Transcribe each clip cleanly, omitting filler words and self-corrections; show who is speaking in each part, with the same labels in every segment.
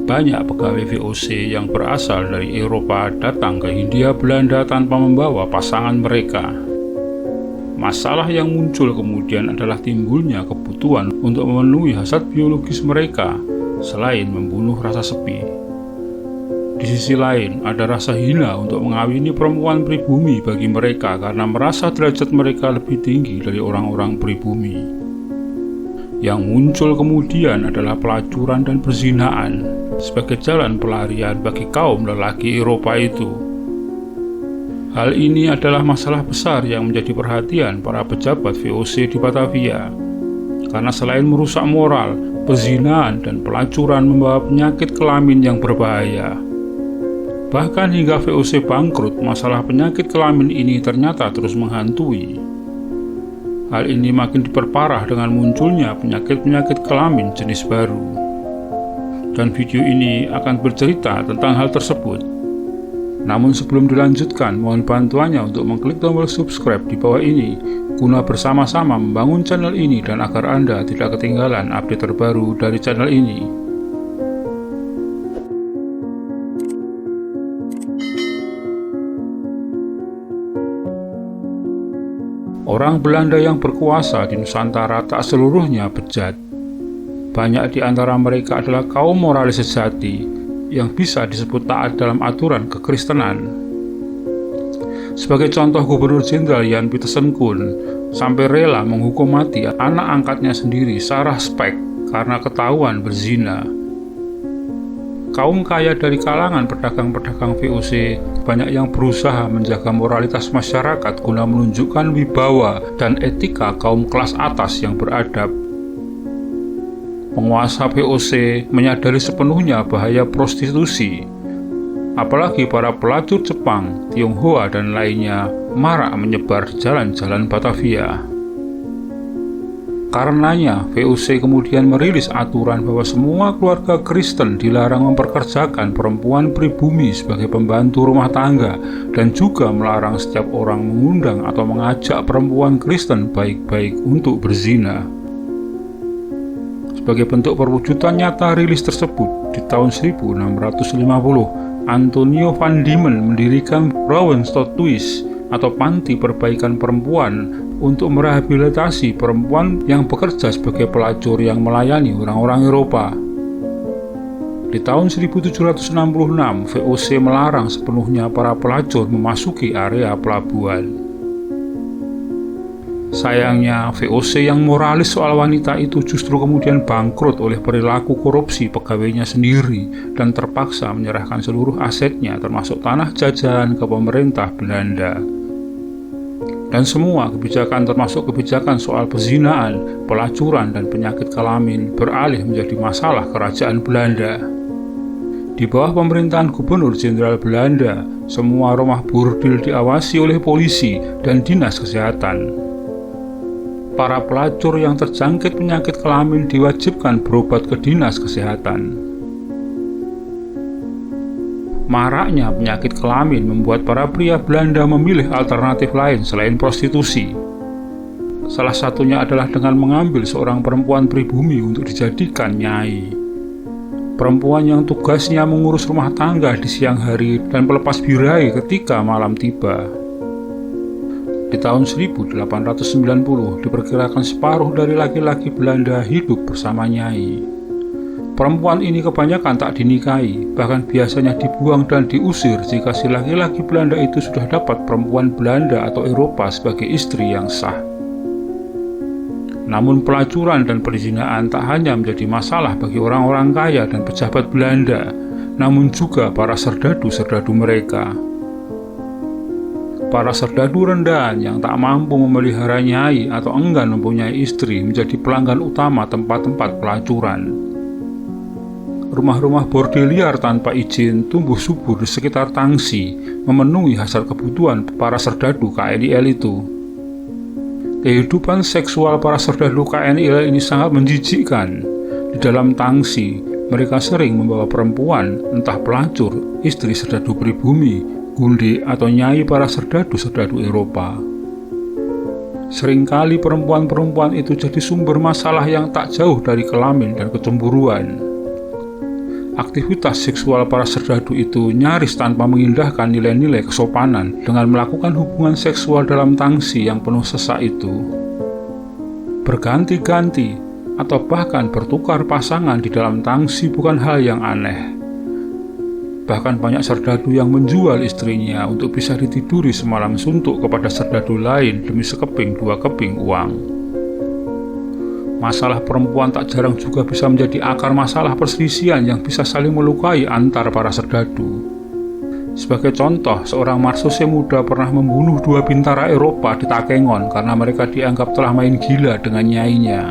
Speaker 1: Banyak pegawai VOC yang berasal dari Eropa datang ke Hindia Belanda tanpa membawa pasangan mereka. Masalah yang muncul kemudian adalah timbulnya kebutuhan untuk memenuhi hasrat biologis mereka, selain membunuh rasa sepi. Di sisi lain, ada rasa hina untuk mengawini perempuan pribumi bagi mereka karena merasa derajat mereka lebih tinggi dari orang-orang pribumi. Yang muncul kemudian adalah pelacuran dan perzinaan sebagai jalan pelarian bagi kaum lelaki Eropa itu. Hal ini adalah masalah besar yang menjadi perhatian para pejabat VOC di Batavia, karena selain merusak moral, perzinaan dan pelacuran membawa penyakit kelamin yang berbahaya. Bahkan hingga VOC bangkrut, masalah penyakit kelamin ini ternyata terus menghantui. Hal ini makin diperparah dengan munculnya penyakit-penyakit kelamin jenis baru. Dan video ini akan bercerita tentang hal tersebut. Namun sebelum dilanjutkan, mohon bantuannya untuk mengklik tombol subscribe di bawah ini, guna bersama-sama membangun channel ini dan agar Anda tidak ketinggalan update terbaru dari channel ini. Orang Belanda yang berkuasa di Nusantara tak seluruhnya bejat. Banyak di antara mereka adalah kaum moralis sejati yang bisa disebut taat dalam aturan kekristenan. Sebagai contoh, Gubernur Jenderal Jan Pietersen Koen sampai rela menghukum mati anak angkatnya sendiri, Sarah Speck, karena ketahuan berzina. Kaum kaya dari kalangan pedagang-pedagang VOC banyak yang berusaha menjaga moralitas masyarakat guna menunjukkan wibawa dan etika kaum kelas atas yang beradab. Penguasa VOC menyadari sepenuhnya bahaya prostitusi. Apalagi para pelacur Jepang, Tionghoa dan lainnya marak menyebar di jalan-jalan Batavia. Karenanya, VOC kemudian merilis aturan bahwa semua keluarga Kristen dilarang memperkerjakan perempuan pribumi sebagai pembantu rumah tangga dan juga melarang setiap orang mengundang atau mengajak perempuan Kristen baik-baik untuk berzina. Sebagai bentuk perwujudan nyata rilis tersebut, di tahun 1650, Antonio van Diemen mendirikan Vrouwenstothuis atau panti perbaikan perempuan untuk merehabilitasi perempuan yang bekerja sebagai pelacur yang melayani orang-orang Eropa. Di tahun 1766, VOC melarang sepenuhnya para pelacur memasuki area pelabuhan. Sayangnya, VOC yang moralis soal wanita itu justru kemudian bangkrut oleh perilaku korupsi pegawainya sendiri dan terpaksa menyerahkan seluruh asetnya termasuk tanah jajahan ke pemerintah Belanda. Dan semua kebijakan termasuk kebijakan soal perzinaan, pelacuran, dan penyakit kelamin beralih menjadi masalah kerajaan Belanda. Di bawah pemerintahan Gubernur Jenderal Belanda, semua rumah burdil diawasi oleh polisi dan dinas kesehatan. Para pelacur yang terjangkit penyakit kelamin diwajibkan berobat ke dinas kesehatan. Maraknya penyakit kelamin membuat para pria Belanda memilih alternatif lain selain prostitusi. Salah satunya adalah dengan mengambil seorang perempuan pribumi untuk dijadikan nyai. Perempuan yang tugasnya mengurus rumah tangga di siang hari dan melepas birahi ketika malam tiba. Di tahun 1890, diperkirakan separuh dari laki-laki Belanda hidup bersama nyai. Perempuan ini kebanyakan tak dinikahi, bahkan biasanya dibuang dan diusir jika si laki-laki Belanda itu sudah dapat perempuan Belanda atau Eropa sebagai istri yang sah. Namun pelacuran dan perzinaan tak hanya menjadi masalah bagi orang-orang kaya dan pejabat Belanda, namun juga para serdadu-serdadu mereka. Para serdadu rendahan yang tak mampu memelihara nyai atau enggan mempunyai istri menjadi pelanggan utama tempat-tempat pelacuran. Rumah-rumah bordil liar tanpa izin tumbuh subur di sekitar Tangsi, memenuhi hasrat kebutuhan para serdadu KNIL itu. Kehidupan seksual para serdadu KNIL ini sangat menjijikkan. Di dalam Tangsi, mereka sering membawa perempuan, entah pelacur, istri serdadu pribumi, gundik, atau nyai para serdadu-serdadu Eropa. Seringkali perempuan-perempuan itu jadi sumber masalah yang tak jauh dari kelamin dan kecemburuan. aktivitas seksual para serdadu itu nyaris tanpa mengindahkan nilai-nilai kesopanan dengan melakukan hubungan seksual dalam tangsi yang penuh sesak itu. Berganti-ganti atau bahkan bertukar pasangan di dalam tangsi bukan hal yang aneh. Bahkan banyak serdadu yang menjual istrinya untuk bisa ditiduri semalam suntuk kepada serdadu lain demi sekeping dua keping uang. Masalah perempuan tak jarang juga bisa menjadi akar masalah perselisihan yang bisa saling melukai antar para serdadu. Sebagai contoh, seorang marsose muda pernah membunuh dua bintara Eropa di Takengon karena mereka dianggap telah main gila dengan nyainya.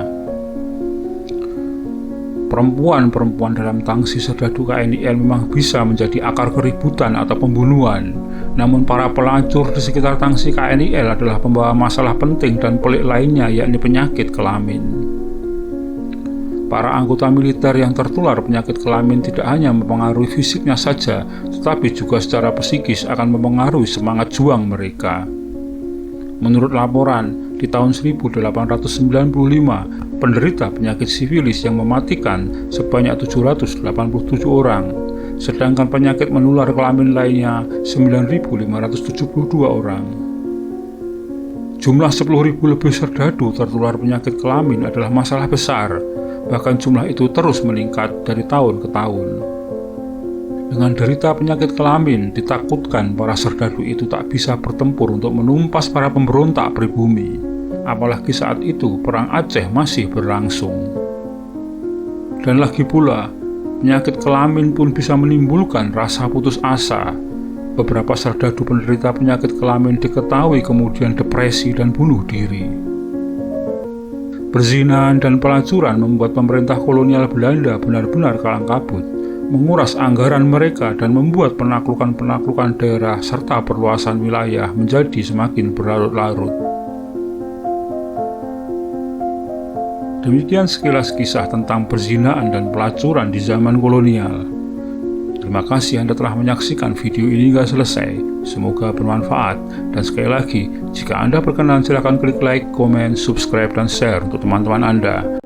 Speaker 1: Perempuan-perempuan dalam tangsi serdadu KNIL memang bisa menjadi akar keributan atau pembunuhan. Namun para pelacur di sekitar tangsi KNIL adalah pembawa masalah penting dan pelik lainnya, yakni penyakit kelamin. Para anggota militer yang tertular penyakit kelamin tidak hanya mempengaruhi fisiknya saja, tetapi juga secara psikis akan mempengaruhi semangat juang mereka. Menurut laporan, di tahun 1895, penderita penyakit sifilis yang mematikan sebanyak 787 orang, sedangkan penyakit menular kelamin lainnya 9.572 orang. Jumlah 10.000 lebih serdadu tertular penyakit kelamin adalah masalah besar. Bahkan jumlah itu terus meningkat dari tahun ke tahun. Dengan derita penyakit kelamin, ditakutkan para serdadu itu tak bisa bertempur untuk menumpas para pemberontak pribumi. Apalagi saat itu perang Aceh masih berlangsung. Dan lagi pula, penyakit kelamin pun bisa menimbulkan rasa putus asa. Beberapa serdadu penderita penyakit kelamin diketahui kemudian depresi dan bunuh diri. Perzinahan dan pelacuran membuat pemerintah kolonial Belanda benar-benar kalang kabut, menguras anggaran mereka dan membuat penaklukan-penaklukan daerah serta perluasan wilayah menjadi semakin berlarut-larut. Demikian sekilas kisah tentang perzinahan dan pelacuran di zaman kolonial. Terima kasih Anda telah menyaksikan video ini hingga selesai. Semoga bermanfaat. Dan sekali lagi, jika Anda berkenan silakan klik like, komen, subscribe, dan share untuk teman-teman Anda.